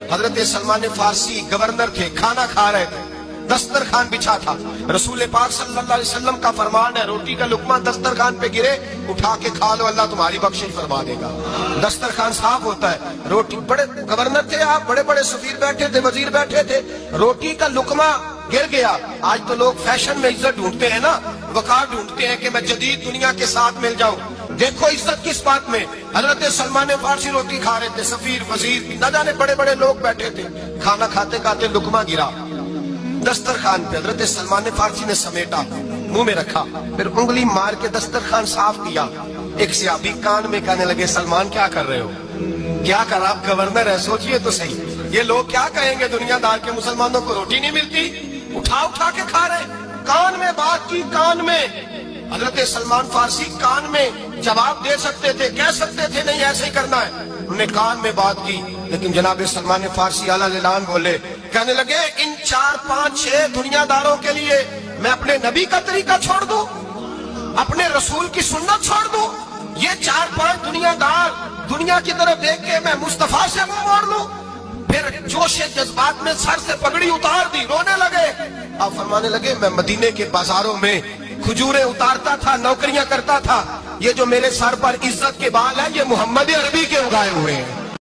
حضرت سلمان فارسی گورنر تھے، کھانا کھا رہے تھے، دسترخوان بچھا تھا۔ رسول پاک صلی اللہ علیہ وسلم کا فرمان ہے، روٹی کا لقمہ دسترخوان پہ گرے اٹھا کے کھا لو، اللہ تمہاری بخشش فرما دے گا۔ دسترخوان صاف ہوتا ہے، روٹی بڑے گورنر تھے آپ، بڑے بڑے سفیر بیٹھے تھے، وزیر بیٹھے تھے، روٹی کا لقمہ گر گیا۔ آج تو لوگ فیشن میں عزت ڈھونڈتے ہیں نا، وقار ڈھونڈتے ہیں کہ میں جدید دنیا کے ساتھ مل جاؤں۔ دیکھو عزت کس بات میں، حضرت سلمان فارسی روٹی کھا رہے تھے، سفیر وزیر نہ جانے بڑے بڑے لوگ بیٹھے تھے، کھانا کھاتے کھاتے لقمہ گرا دسترخوان پہ۔ حضرت سلمان فارسی نے سمیٹا، منہ میں رکھا، پھر انگلی مار کے دسترخوان صاف کیا۔ ایک صحابی کان میں کہنے لگے، سلمان کیا کر رہے ہو؟ کیا کر، آپ گورنر ہے، سوچئے تو صحیح، یہ لوگ کیا کہیں گے دنیا دار کے، مسلمانوں کو روٹی نہیں ملتی، اٹھا اٹھا کے کھا رہے۔ کان میں بات کی، کان میں۔ حضرت سلمان فارسی کان میں جواب دے سکتے تھے، کہہ سکتے تھے نہیں ایسے ہی کرنا ہے، انہوں نے کان میں بات کی، لیکن جناب سلمان فارسی اعلیٰ اعلان بولے، کہنے لگے ان 4 5 6 دنیا داروں کے لیے میں اپنے نبی کا طریقہ چھوڑ دوں، اپنے رسول کی سنت چھوڑ دوں؟ یہ 4 5 دنیا دار دنیا کی طرف دیکھ کے میں مصطفیٰ سے منہ موڑ لوں؟ پھر جوش جذبات میں سر سے پگڑی اتار دی، رونے لگے۔ آپ فرمانے لگے، میں مدینے کے بازاروں میں کھجوریں اتارتا تھا، نوکریاں کرتا تھا، یہ جو میرے سر پر عزت کے بال ہیں یہ محمد عربی کے اگائے ہوئے ہیں۔